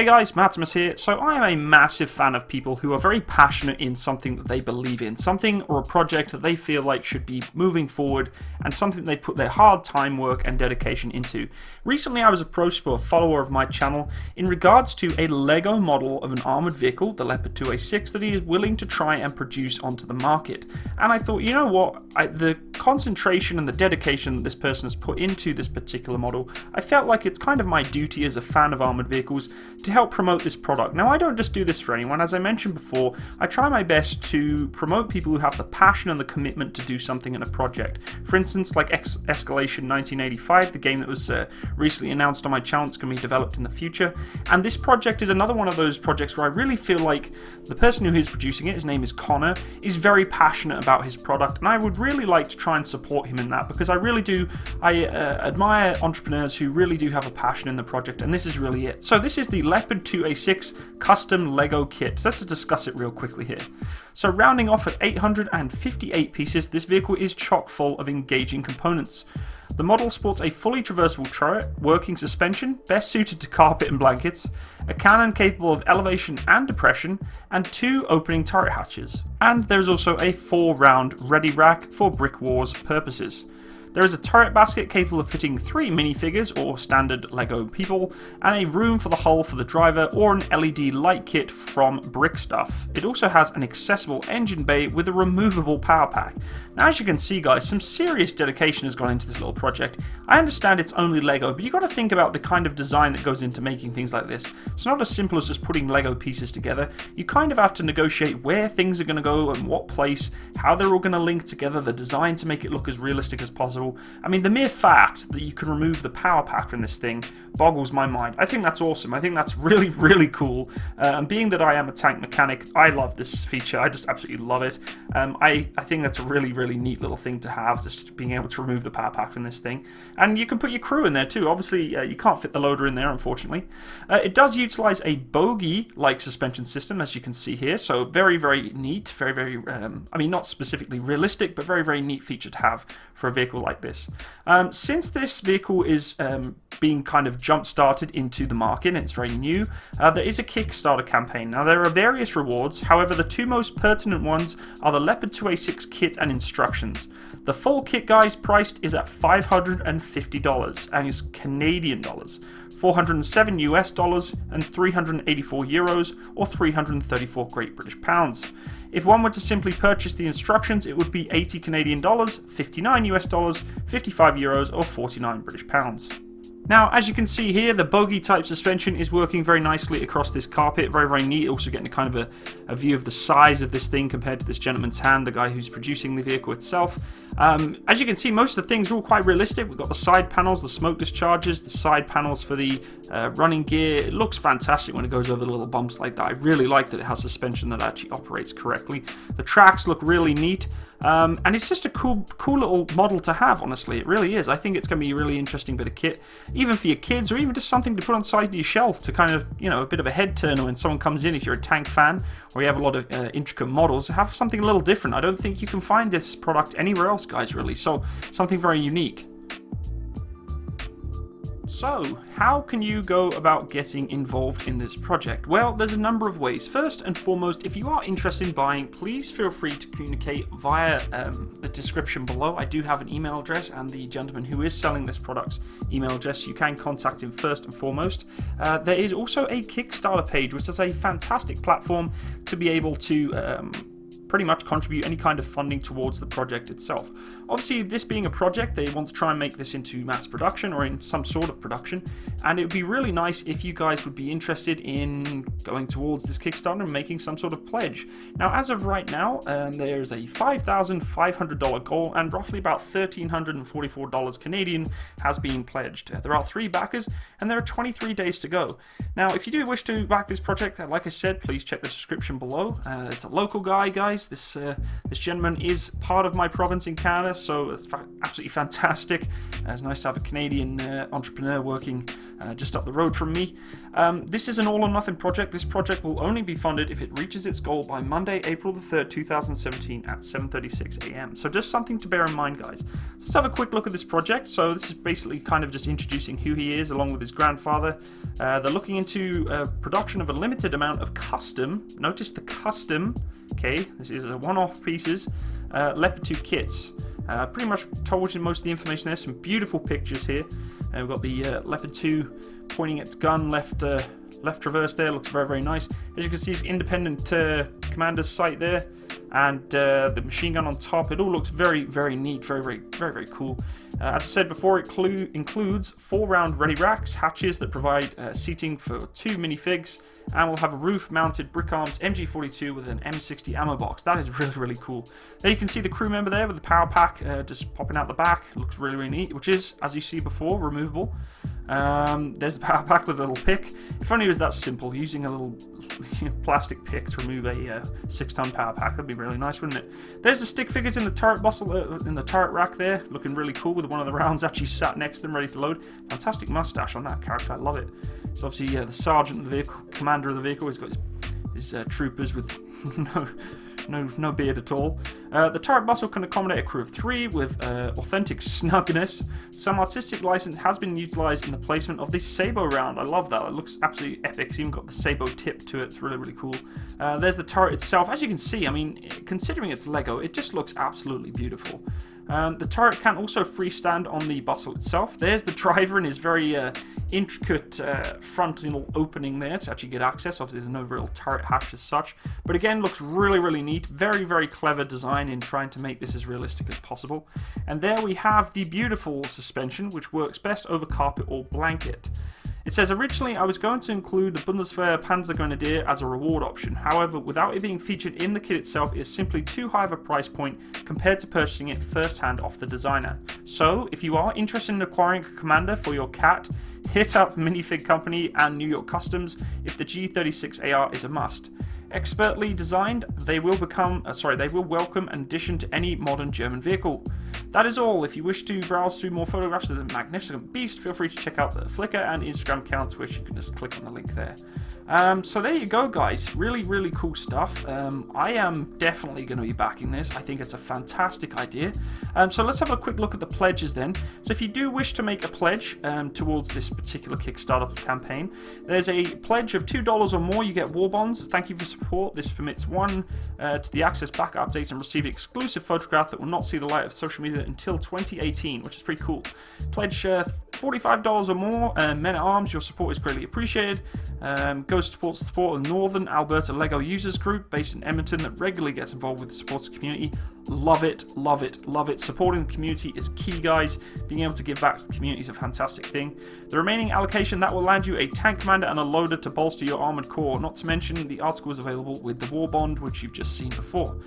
Hey guys, Matsimus here. So I am a massive fan of people who are very passionate in something that they believe in, something or a project that they feel like should be moving forward and something they put their hard time, work and dedication into. Recently I was approached by a follower of my channel in regards to a Lego model of an armoured vehicle, the Leopard 2A6, that he is willing to try and produce onto the market. And I thought, you know what, the concentration and the dedication that this person has put into this particular model, I felt like it's kind of my duty as a fan of armoured vehicles to help promote this product. Now I don't just do this for anyone, as I mentioned before, I try my best to promote people who have the passion and the commitment to do something in a project. For instance, like Escalation 1985, the game that was recently announced on my channel, it's going to be developed in the future, and this project is another one of those projects where I really feel like the person who is producing it, his name is Connor, is very passionate about his product, and I would really like to try and support him in that, because I really do, I admire entrepreneurs who really do have a passion in the project, and this is really it. So this is the Leopard 2A6 custom Lego kit. So let's just discuss it real quickly here. So rounding off at 858 pieces, this vehicle is chock full of engaging components. The model sports a fully traversable turret, working suspension, best suited to carpet and blankets, a cannon capable of elevation and depression, and 2 opening turret hatches. And there is also a 4-round ready rack for brick wars purposes. There is a turret basket capable of fitting 3 minifigures or standard Lego people, and a room for the hull for the driver or an LED light kit from Brick Stuff. It also has an accessible engine bay with a removable power pack. Now as you can see guys, some serious dedication has gone into this little project. I understand it's only Lego, but you've got to think about the kind of design that goes into making things like this. It's not as simple as just putting Lego pieces together. You kind of have to negotiate where things are going to go and what place, how they're all going to link together, the design to make it look as realistic as possible. I mean, the mere fact that you can remove the power pack from this thing boggles my mind. I think that's awesome. I think that's really, really cool. And being that I am a tank mechanic, I love this feature. I just absolutely love it. I think that's a really, really neat little thing to have, just being able to remove the power pack from this thing. And you can put your crew in there too. Obviously, you can't fit the loader in there, unfortunately. It does utilize a bogie-like suspension system, as you can see here. So very, very neat. Very, very, I mean, not specifically realistic, but very, very neat feature to have for a vehicle like this. Since this vehicle is being kind of jump-started into the market, and it's very new, there is a Kickstarter campaign. Now there are various rewards, however the 2 most pertinent ones are the Leopard 2A6 kit and instructions. The full kit, guys, priced is at $550 and is Canadian dollars, 407 US dollars and 384 euros or 334 Great British pounds. If one were to simply purchase the instructions, it would be 80 Canadian dollars, 59 US dollars, 55 euros or 49 British pounds. Now, as you can see here, the bogie type suspension is working very nicely across this carpet. Very, very neat. Also getting kind of a view of the size of this thing compared to this gentleman's hand, the guy who's producing the vehicle itself. As you can see, most of the things are all quite realistic. We've got the side panels, the smoke discharges, the side panels for the running gear. It looks fantastic when it goes over the little bumps like that. I really like that it has suspension that actually operates correctly. The tracks look really neat. And it's just a cool little model to have, honestly. It really is. I think it's going to be a really interesting bit of kit, even for your kids, or even just something to put on the side of your shelf to kind of, you know, a bit of a head turner when someone comes in. If you're a tank fan or you have a lot of intricate models, have something a little different. I don't think you can find this product anywhere else, guys, really. So something very unique. So, how can you go about getting involved in this project? Well, there's a number of ways. First and foremost, if you are interested in buying, please feel free to communicate via the description below. I do have an email address, and the gentleman who is selling this product's email address, you can contact him first and foremost. There is also a Kickstarter page, which is a fantastic platform to be able to pretty much contribute any kind of funding towards the project itself. Obviously, this being a project, they want to try and make this into mass production or in some sort of production, and it would be really nice if you guys would be interested in going towards this Kickstarter and making some sort of pledge. Now, as of right now, there's a $5,500 goal, and roughly about $1,344 Canadian has been pledged. There are 3 backers, and there are 23 days to go. Now, if you do wish to back this project, like I said, please check the description below. It's a local guy, guys. guys. This gentleman is part of my province in Canada, so it's absolutely fantastic. It's nice to have a Canadian entrepreneur working just up the road from me. This is an all-or-nothing project. This project will only be funded if it reaches its goal by Monday, April the 3rd, 2017 at 7:36 a.m. So just something to bear in mind, guys. So let's have a quick look at this project. So this is basically kind of just introducing who he is along with his grandfather. They're looking into production of a limited amount of custom, notice the custom, okay, this is a one-off pieces, Leopard 2 kits. Pretty much told you most of the information. There's some beautiful pictures here. We've got the Leopard 2 pointing its gun left traverse there, looks very, very nice. As you can see, it's independent commander's sight there, and the machine gun on top. It all looks very, very neat, very, very, very, very cool. As I said before, it includes 4-round ready racks, hatches that provide seating for 2 minifigs, and we'll have a roof-mounted brick arms MG42 with an M60 ammo box. That is really, really cool. There you can see the crew member there with the power pack just popping out the back. It looks really, really neat, which is, as you see before, removable. There's the power pack with a little pick. If only it was that simple, using a little plastic pick to remove a 6-ton power pack. That'd be really nice, wouldn't it? There's the stick figures in the turret in the turret rack there, looking really cool with one of the rounds actually sat next to them ready to load. Fantastic mustache on that character, I love it. So obviously the sergeant of the vehicle, commander of the vehicle, he's got his troopers with no beard at all. The turret bustle can accommodate a crew of 3 with authentic snugness. Some artistic license has been utilized in the placement of this Sabo round. I love that. It looks absolutely epic. It's even got the Sabo tip to it. It's really, really cool. There's the turret itself. As you can see, I mean, considering it's Lego, it just looks absolutely beautiful. The turret can also freestand on the bustle itself. There's the driver and his very intricate frontal opening there to actually get access. Obviously, there's no real turret hatch as such. But again, looks really, really neat. Very, very clever design in trying to make this as realistic as possible. And there we have the beautiful suspension, which works best over carpet or blanket. It says, originally I was going to include the Bundeswehr Panzergrenadier as a reward option. However, without it being featured in the kit itself, it is simply too high of a price point compared to purchasing it first-hand off the designer. So, if you are interested in acquiring a commander for your cat, hit up Minifig Company and New York Customs if the G36AR is a must. Expertly designed, they will welcome an addition to any modern German vehicle. That is all. If you wish to browse through more photographs of the magnificent beast, feel free to check out the Flickr and Instagram accounts, which you can just click on the link there. So there you go, guys. Really, really cool stuff. I am definitely going to be backing this. I think it's a fantastic idea. So let's have a quick look at the pledges then. So if you do wish to make a pledge towards this particular Kickstarter campaign, there's a pledge of $2 or more. You get war bonds. Thank you for support. This permits one to the access back updates and receive exclusive photograph that will not see the light of social media until 2018, which is pretty cool. Pledge $45 or more. Men at Arms, your support is greatly appreciated. Goes to support a Northern Alberta Lego users group based in Edmonton that regularly gets involved with the supporters community. Love it, love it, love it. Supporting the community is key, guys. Being able to give back to the community is a fantastic thing. The remaining allocation, that will land you a tank commander and a loader to bolster your armored core. Not to mention the article is available with the war bond, which you've just seen before.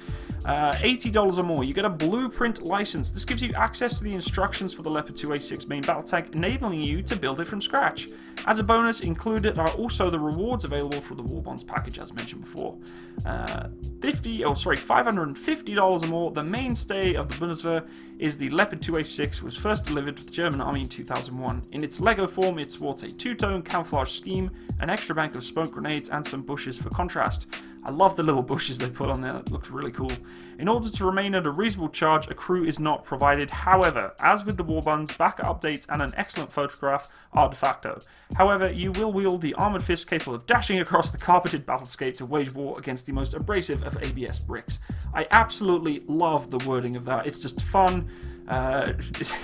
$80 or more, you get a blueprint license. This gives you access to the instructions for the Leopard 2A6 main battle tank, enabling you to build it from scratch. As a bonus, included are also the rewards available for the war bonds package, as mentioned before. $550 or more. The mainstay of the Bundeswehr is the Leopard 2A6, was first delivered to the German army in 2001. In its Lego form, it sports a two-tone camouflage scheme, an extra bank of smoke grenades, and some bushes for contrast. I love the little bushes they put on there, it looks really cool. In order to remain at a reasonable charge, a crew is not provided. However, as with the warbunds, backup updates and an excellent photograph are de facto. However, you will wield the armoured fist capable of dashing across the carpeted battlescape to wage war against the most abrasive of ABS bricks. I absolutely love the wording of that, it's just fun.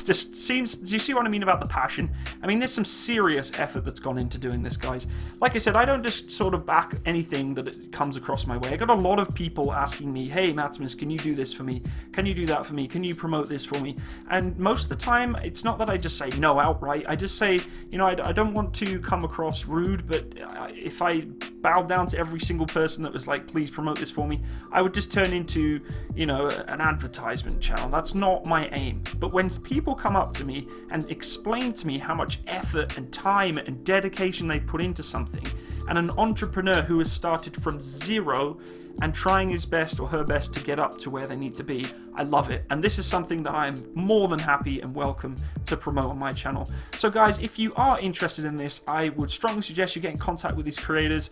Just seems, do you see what I mean about the passion? I mean, there's some serious effort that's gone into doing this, guys. Like I said, I don't just sort of back anything that it comes across my way. I got a lot of people asking me, hey Matsimus, can you do this for me? Can you do that for me? Can you promote this for me? And most of the time, it's not that I just say no outright. I just say, you know, I don't want to come across rude, but if I bowed down to every single person that was like, please promote this for me, I would just turn into, you know, an advertisement channel. That's not my aim. But when people come up to me and explain to me how much effort and time and dedication they put into something, and an entrepreneur who has started from zero and trying his best or her best to get up to where they need to be. I love it, and this is something that I am more than happy and welcome to promote on my channel. So guys, if you are interested in this, I would strongly suggest you get in contact with these creators.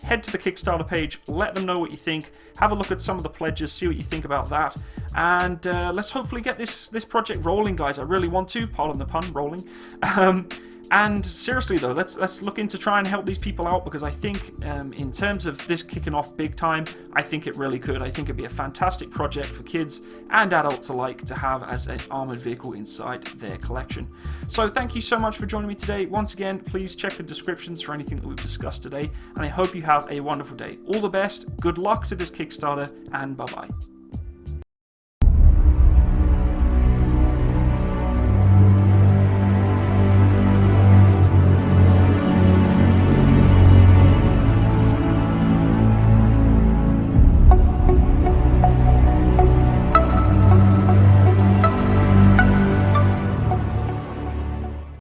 Head to the Kickstarter page, let them know what you think, have a look at some of the pledges, see what you think about that, and let's hopefully get this project rolling, guys. I really want to, pardon the pun, rolling. And seriously though, let's look into trying to help these people out, because I think in terms of this kicking off big time, I think it really could. I think it'd be a fantastic project for kids and adults alike to have as an armoured vehicle inside their collection. So thank you so much for joining me today. Once again, please check the descriptions for anything that we've discussed today, and I hope you have a wonderful day. All the best, good luck to this Kickstarter, and bye-bye.